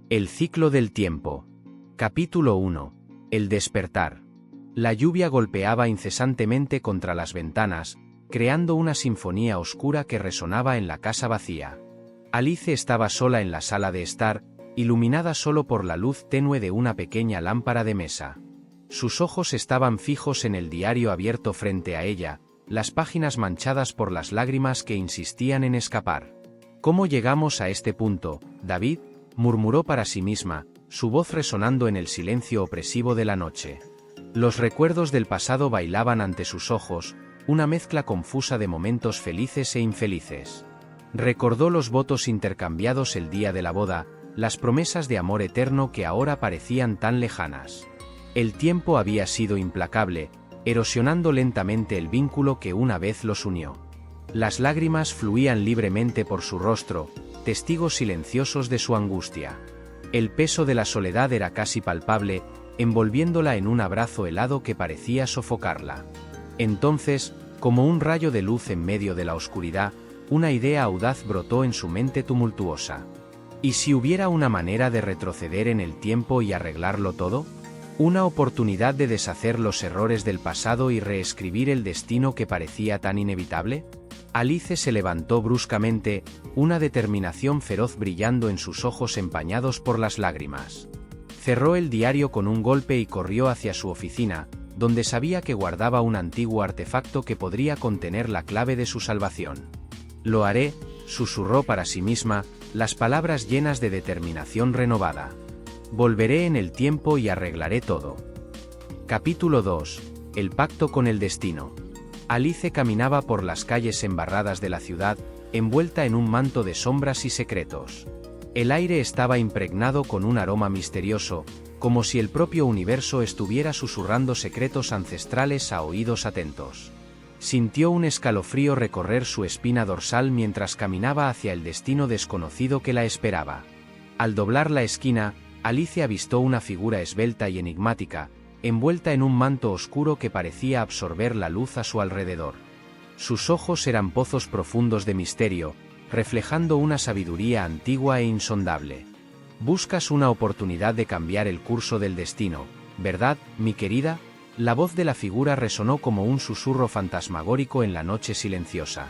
El ciclo del tiempo. Capítulo 1. El despertar. La lluvia golpeaba incesantemente contra las ventanas, creando una sinfonía oscura que resonaba en la casa vacía. Alice estaba sola en la sala de estar, iluminada solo por la luz tenue de una pequeña lámpara de mesa. Sus ojos estaban fijos en el diario abierto frente a ella, las páginas manchadas por las lágrimas que insistían en escapar. ¿Cómo llegamos a este punto, David?, murmuró para sí misma, su voz resonando en el silencio opresivo de la noche. Los recuerdos del pasado bailaban ante sus ojos, una mezcla confusa de momentos felices e infelices. Recordó los votos intercambiados el día de la boda, las promesas de amor eterno que ahora parecían tan lejanas. El tiempo había sido implacable, erosionando lentamente el vínculo que una vez los unió. Las lágrimas fluían libremente por su rostro, testigos silenciosos de su angustia. El peso de la soledad era casi palpable, envolviéndola en un abrazo helado que parecía sofocarla. Entonces, como un rayo de luz en medio de la oscuridad, una idea audaz brotó en su mente tumultuosa. ¿Y si hubiera una manera de retroceder en el tiempo y arreglarlo todo? ¿Una oportunidad de deshacer los errores del pasado y reescribir el destino que parecía tan inevitable? Alice se levantó bruscamente, una determinación feroz brillando en sus ojos empañados por las lágrimas. Cerró el diario con un golpe y corrió hacia su oficina, donde sabía que guardaba un antiguo artefacto que podría contener la clave de su salvación. «Lo haré», susurró para sí misma, las palabras llenas de determinación renovada. «Volveré en el tiempo y arreglaré todo». Capítulo 2. El pacto con el destino. Alice caminaba por las calles embarradas de la ciudad, envuelta en un manto de sombras y secretos. El aire estaba impregnado con un aroma misterioso, como si el propio universo estuviera susurrando secretos ancestrales a oídos atentos. Sintió un escalofrío recorrer su espina dorsal mientras caminaba hacia el destino desconocido que la esperaba. Al doblar la esquina, Alice avistó una figura esbelta y enigmática, envuelta en un manto oscuro que parecía absorber la luz a su alrededor. Sus ojos eran pozos profundos de misterio, reflejando una sabiduría antigua e insondable. «Buscas una oportunidad de cambiar el curso del destino, ¿verdad, mi querida?». La voz de la figura resonó como un susurro fantasmagórico en la noche silenciosa.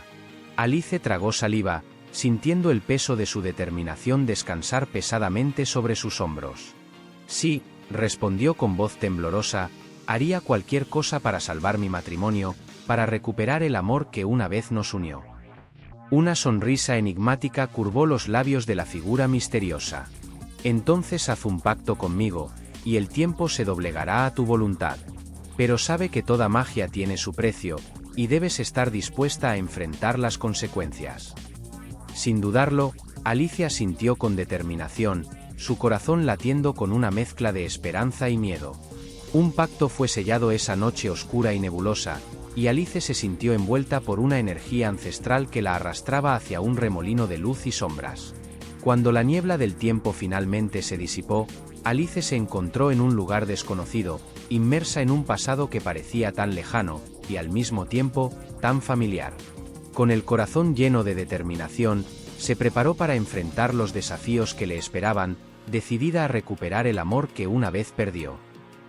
Alice tragó saliva, sintiendo el peso de su determinación descansar pesadamente sobre sus hombros. «Sí», respondió con voz temblorosa, «haría cualquier cosa para salvar mi matrimonio, para recuperar el amor que una vez nos unió». Una sonrisa enigmática curvó los labios de la figura misteriosa. «Entonces haz un pacto conmigo, y el tiempo se doblegará a tu voluntad. Pero sabe que toda magia tiene su precio, y debes estar dispuesta a enfrentar las consecuencias». Sin dudarlo, Alicia asintió con determinación, su corazón latiendo con una mezcla de esperanza y miedo. Un pacto fue sellado esa noche oscura y nebulosa, y Alice se sintió envuelta por una energía ancestral que la arrastraba hacia un remolino de luz y sombras. Cuando la niebla del tiempo finalmente se disipó, Alice se encontró en un lugar desconocido, inmersa en un pasado que parecía tan lejano, y al mismo tiempo, tan familiar. Con el corazón lleno de determinación, se preparó para enfrentar los desafíos que le esperaban, decidida a recuperar el amor que una vez perdió.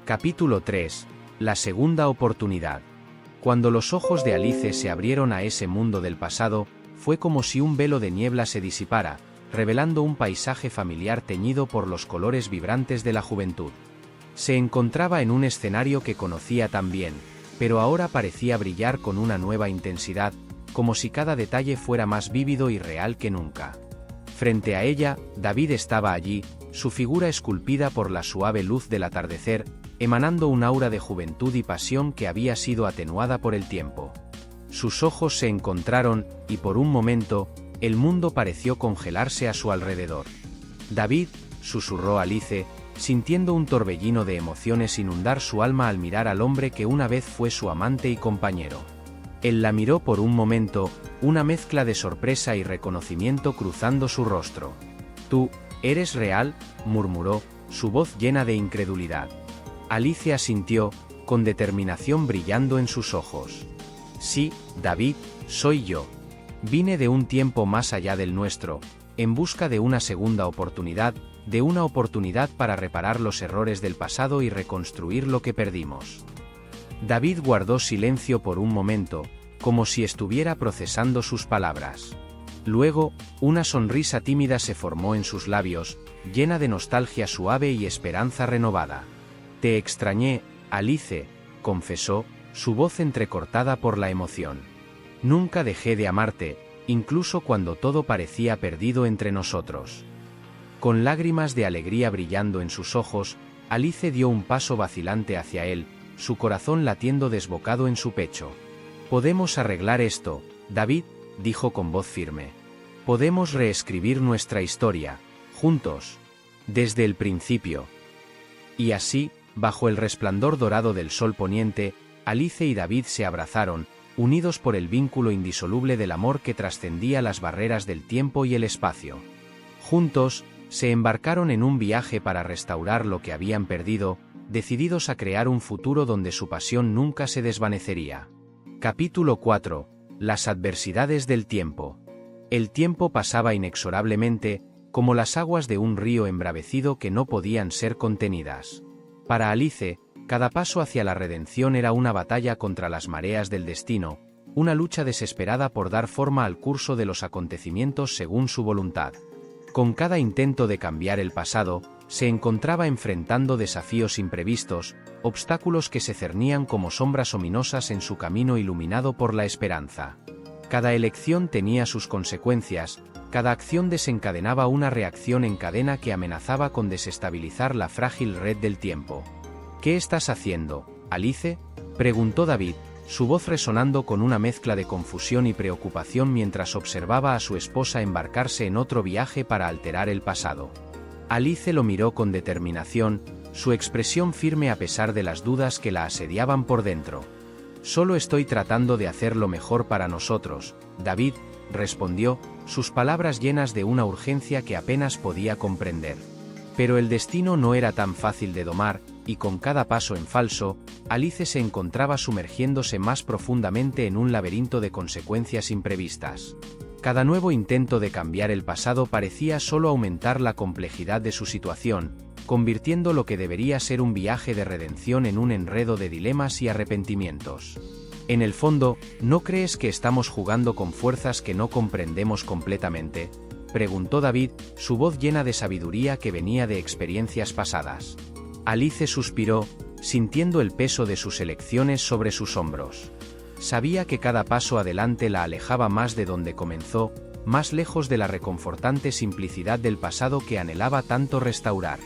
Capítulo 3. La segunda oportunidad. Cuando los ojos de Alice se abrieron a ese mundo del pasado, fue como si un velo de niebla se disipara, revelando un paisaje familiar teñido por los colores vibrantes de la juventud. Se encontraba en un escenario que conocía tan bien, pero ahora parecía brillar con una nueva intensidad, como si cada detalle fuera más vívido y real que nunca. Frente a ella, David estaba allí, su figura esculpida por la suave luz del atardecer, emanando un aura de juventud y pasión que había sido atenuada por el tiempo. Sus ojos se encontraron, y por un momento, el mundo pareció congelarse a su alrededor. «David», susurró Alice, sintiendo un torbellino de emociones inundar su alma al mirar al hombre que una vez fue su amante y compañero. Él la miró por un momento, una mezcla de sorpresa y reconocimiento cruzando su rostro. «¿Tú, eres real?», murmuró, su voz llena de incredulidad. Alice asintió, con determinación brillando en sus ojos. «Sí, David, soy yo. Vine de un tiempo más allá del nuestro, en busca de una segunda oportunidad, de una oportunidad para reparar los errores del pasado y reconstruir lo que perdimos. David guardó silencio por un momento, como si estuviera procesando sus palabras. Luego, una sonrisa tímida se formó en sus labios, llena de nostalgia suave y esperanza renovada. «Te extrañé, Alice», confesó, su voz entrecortada por la emoción. «Nunca dejé de amarte, incluso cuando todo parecía perdido entre nosotros». Con lágrimas de alegría brillando en sus ojos, Alice dio un paso vacilante hacia él, su corazón latiendo desbocado en su pecho. «Podemos arreglar esto, David», dijo con voz firme. «Podemos reescribir nuestra historia, juntos, desde el principio». Y así, bajo el resplandor dorado del sol poniente, Alice y David se abrazaron, unidos por el vínculo indisoluble del amor que trascendía las barreras del tiempo y el espacio. Juntos, se embarcaron en un viaje para restaurar lo que habían perdido, decididos a crear un futuro donde su pasión nunca se desvanecería. Capítulo 4. Las adversidades del tiempo. El tiempo pasaba inexorablemente, como las aguas de un río embravecido que no podían ser contenidas. Para Alice, cada paso hacia la redención era una batalla contra las mareas del destino, una lucha desesperada por dar forma al curso de los acontecimientos según su voluntad. Con cada intento de cambiar el pasado, se encontraba enfrentando desafíos imprevistos, obstáculos que se cernían como sombras ominosas en su camino iluminado por la esperanza. Cada elección tenía sus consecuencias, cada acción desencadenaba una reacción en cadena que amenazaba con desestabilizar la frágil red del tiempo. «¿Qué estás haciendo, Alice?», preguntó David, su voz resonando con una mezcla de confusión y preocupación mientras observaba a su esposa embarcarse en otro viaje para alterar el pasado. Alice lo miró con determinación, su expresión firme a pesar de las dudas que la asediaban por dentro. «Solo estoy tratando de hacer lo mejor para nosotros», David respondió, sus palabras llenas de una urgencia que apenas podía comprender. Pero el destino no era tan fácil de domar, y con cada paso en falso, Alice se encontraba sumergiéndose más profundamente en un laberinto de consecuencias imprevistas. Cada nuevo intento de cambiar el pasado parecía solo aumentar la complejidad de su situación, convirtiendo lo que debería ser un viaje de redención en un enredo de dilemas y arrepentimientos. «En el fondo, ¿no crees que estamos jugando con fuerzas que no comprendemos completamente?», preguntó David, su voz llena de sabiduría que venía de experiencias pasadas. Alice suspiró, sintiendo el peso de sus elecciones sobre sus hombros. Sabía que cada paso adelante la alejaba más de donde comenzó, más lejos de la reconfortante simplicidad del pasado que anhelaba tanto restaurar.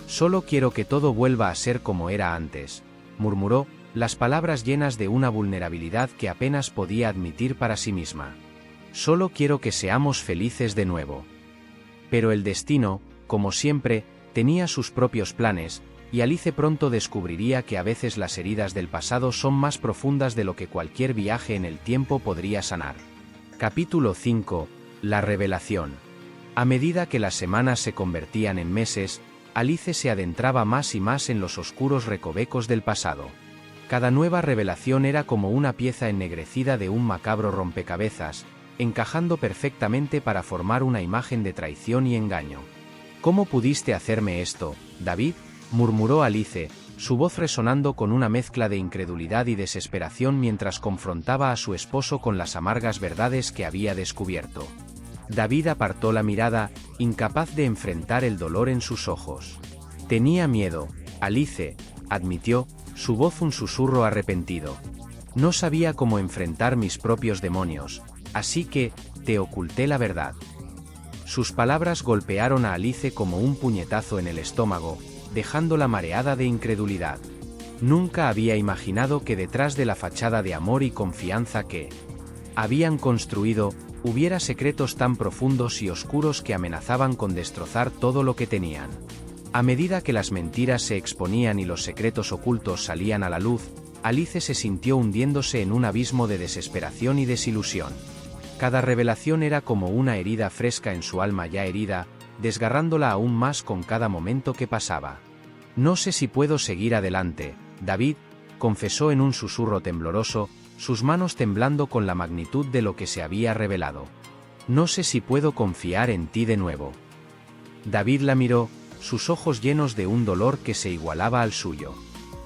«Solo quiero que todo vuelva a ser como era antes», murmuró, las palabras llenas de una vulnerabilidad que apenas podía admitir para sí misma. «Solo quiero que seamos felices de nuevo». Pero el destino, como siempre, tenía sus propios planes, y Alice pronto descubriría que a veces las heridas del pasado son más profundas de lo que cualquier viaje en el tiempo podría sanar. Capítulo 5. La revelación. A medida que las semanas se convertían en meses, Alice se adentraba más y más en los oscuros recovecos del pasado. Cada nueva revelación era como una pieza ennegrecida de un macabro rompecabezas, encajando perfectamente para formar una imagen de traición y engaño. «¿Cómo pudiste hacerme esto, David?», murmuró Alice, su voz resonando con una mezcla de incredulidad y desesperación mientras confrontaba a su esposo con las amargas verdades que había descubierto. David apartó la mirada, incapaz de enfrentar el dolor en sus ojos. «Tenía miedo, Alice», admitió, su voz un susurro arrepentido. «No sabía cómo enfrentar mis propios demonios, así que, te oculté la verdad». Sus palabras golpearon a Alice como un puñetazo en el estómago, dejándola mareada de incredulidad. Nunca había imaginado que detrás de la fachada de amor y confianza que habían construido, hubiera secretos tan profundos y oscuros que amenazaban con destrozar todo lo que tenían. A medida que las mentiras se exponían y los secretos ocultos salían a la luz, Alice se sintió hundiéndose en un abismo de desesperación y desilusión. Cada revelación era como una herida fresca en su alma ya herida, desgarrándola aún más con cada momento que pasaba. «No sé si puedo seguir adelante, David», confesó en un susurro tembloroso, sus manos temblando con la magnitud de lo que se había revelado. «No sé si puedo confiar en ti de nuevo». David la miró, sus ojos llenos de un dolor que se igualaba al suyo.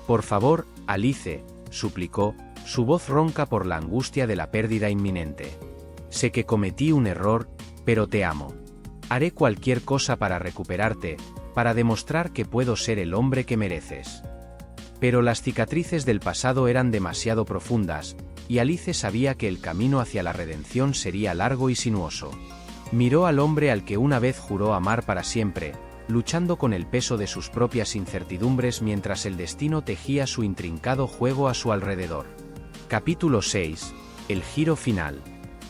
«Por favor, Alice», suplicó, su voz ronca por la angustia de la pérdida inminente. «Sé que cometí un error, pero te amo. Haré cualquier cosa para recuperarte, para demostrar que puedo ser el hombre que mereces». Pero las cicatrices del pasado eran demasiado profundas, y Alice sabía que el camino hacia la redención sería largo y sinuoso. Miró al hombre al que una vez juró amar para siempre, luchando con el peso de sus propias incertidumbres mientras el destino tejía su intrincado juego a su alrededor. Capítulo 6. El giro final.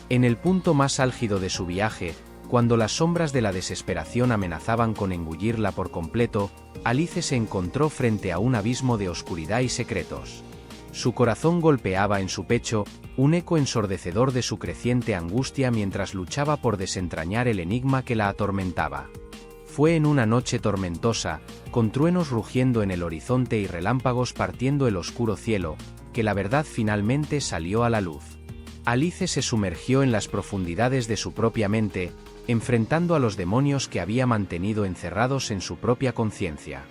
En el punto más álgido de su viaje, cuando las sombras de la desesperación amenazaban con engullirla por completo, Alice se encontró frente a un abismo de oscuridad y secretos. Su corazón golpeaba en su pecho, un eco ensordecedor de su creciente angustia mientras luchaba por desentrañar el enigma que la atormentaba. Fue en una noche tormentosa, con truenos rugiendo en el horizonte y relámpagos partiendo el oscuro cielo, que la verdad finalmente salió a la luz. Alice se sumergió en las profundidades de su propia mente, enfrentando a los demonios que había mantenido encerrados en su propia conciencia.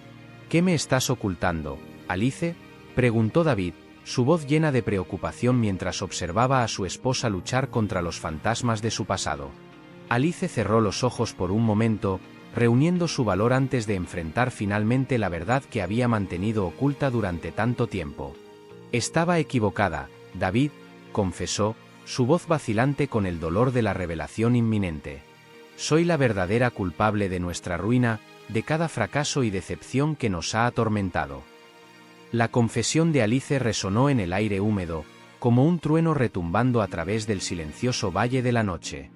«¿Qué me estás ocultando, Alice?», preguntó David, su voz llena de preocupación mientras observaba a su esposa luchar contra los fantasmas de su pasado. Alice cerró los ojos por un momento, reuniendo su valor antes de enfrentar finalmente la verdad que había mantenido oculta durante tanto tiempo. «Estaba equivocada, David», confesó, su voz vacilante con el dolor de la revelación inminente. «Soy la verdadera culpable de nuestra ruina, de cada fracaso y decepción que nos ha atormentado». La confesión de Alice resonó en el aire húmedo, como un trueno retumbando a través del silencioso valle de la noche.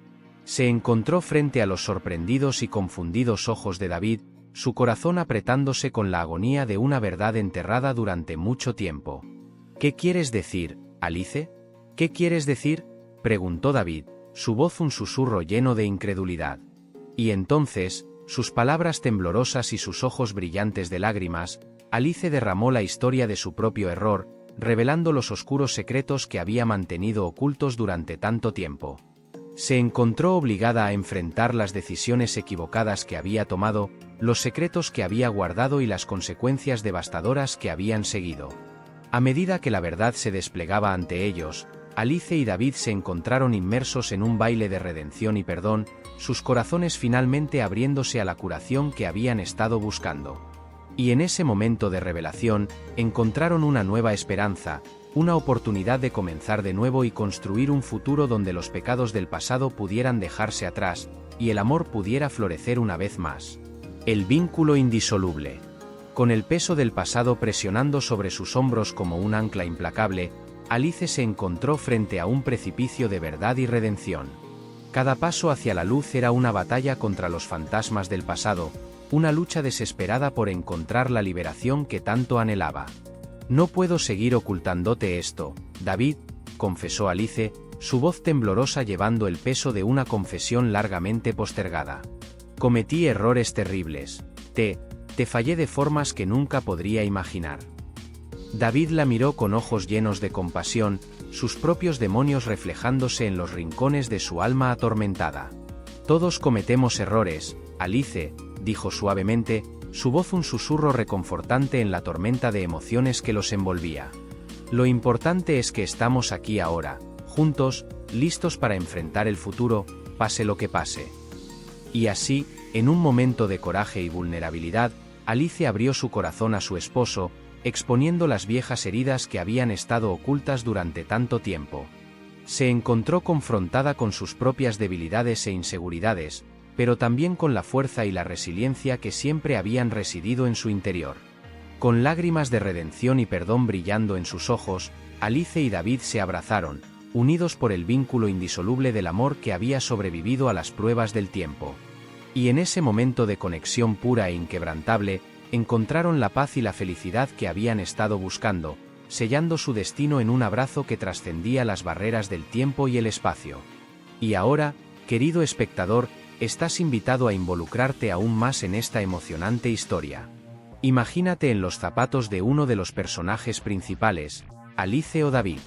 Se encontró frente a los sorprendidos y confundidos ojos de David, su corazón apretándose con la agonía de una verdad enterrada durante mucho tiempo. «¿Qué quieres decir, Alice? ¿Qué quieres decir?», preguntó David, su voz un susurro lleno de incredulidad. Y entonces, sus palabras temblorosas y sus ojos brillantes de lágrimas, Alice derramó la historia de su propio error, revelando los oscuros secretos que había mantenido ocultos durante tanto tiempo. Se encontró obligada a enfrentar las decisiones equivocadas que había tomado, los secretos que había guardado y las consecuencias devastadoras que habían seguido. A medida que la verdad se desplegaba ante ellos, Alice y David se encontraron inmersos en un baile de redención y perdón, sus corazones finalmente abriéndose a la curación que habían estado buscando. Y en ese momento de revelación, encontraron una nueva esperanza, una oportunidad de comenzar de nuevo y construir un futuro donde los pecados del pasado pudieran dejarse atrás, y el amor pudiera florecer una vez más. El vínculo indisoluble. Con el peso del pasado presionando sobre sus hombros como un ancla implacable, Alice se encontró frente a un precipicio de verdad y redención. Cada paso hacia la luz era una batalla contra los fantasmas del pasado, una lucha desesperada por encontrar la liberación que tanto anhelaba. «No puedo seguir ocultándote esto, David», confesó Alice, su voz temblorosa llevando el peso de una confesión largamente postergada. «Cometí errores terribles. Te fallé de formas que nunca podría imaginar». David la miró con ojos llenos de compasión, sus propios demonios reflejándose en los rincones de su alma atormentada. «Todos cometemos errores, Alice», dijo suavemente, su voz un susurro reconfortante en la tormenta de emociones que los envolvía. «Lo importante es que estamos aquí ahora, juntos, listos para enfrentar el futuro, pase lo que pase». Y así, en un momento de coraje y vulnerabilidad, Alice abrió su corazón a su esposo, exponiendo las viejas heridas que habían estado ocultas durante tanto tiempo. Se encontró confrontada con sus propias debilidades e inseguridades, pero también con la fuerza y la resiliencia que siempre habían residido en su interior. Con lágrimas de redención y perdón brillando en sus ojos, Alice y David se abrazaron, unidos por el vínculo indisoluble del amor que había sobrevivido a las pruebas del tiempo. Y en ese momento de conexión pura e inquebrantable, encontraron la paz y la felicidad que habían estado buscando, sellando su destino en un abrazo que trascendía las barreras del tiempo y el espacio. Y ahora, querido espectador, estás invitado a involucrarte aún más en esta emocionante historia. Imagínate en los zapatos de uno de los personajes principales, Alice o David.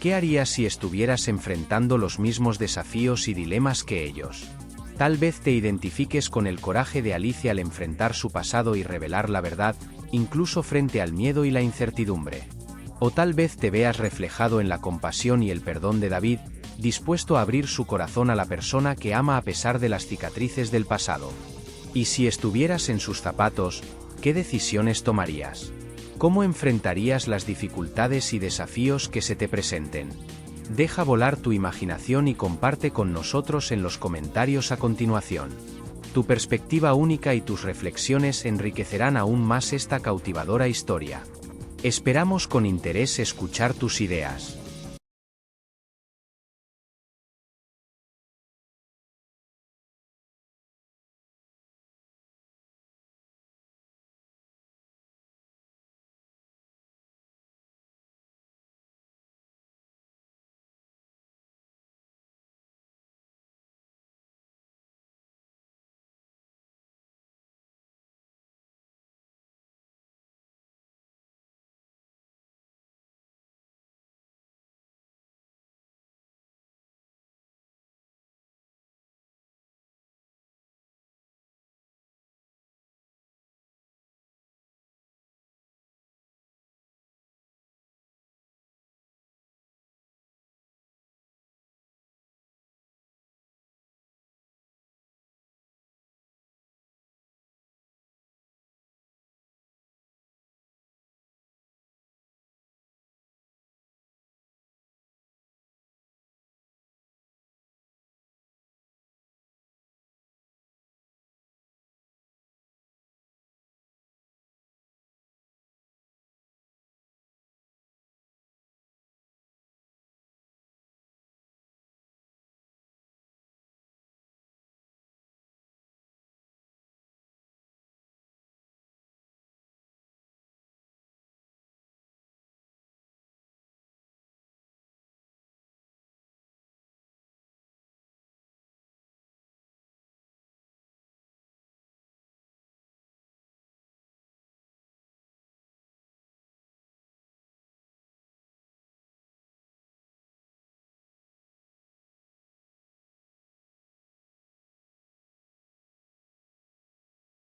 ¿Qué harías si estuvieras enfrentando los mismos desafíos y dilemas que ellos? Tal vez te identifiques con el coraje de Alicia al enfrentar su pasado y revelar la verdad, incluso frente al miedo y la incertidumbre. O tal vez te veas reflejado en la compasión y el perdón de David, dispuesto a abrir su corazón a la persona que ama a pesar de las cicatrices del pasado. Y si estuvieras en sus zapatos, ¿qué decisiones tomarías? ¿Cómo enfrentarías las dificultades y desafíos que se te presenten? Deja volar tu imaginación y comparte con nosotros en los comentarios a continuación. Tu perspectiva única y tus reflexiones enriquecerán aún más esta cautivadora historia. Esperamos con interés escuchar tus ideas.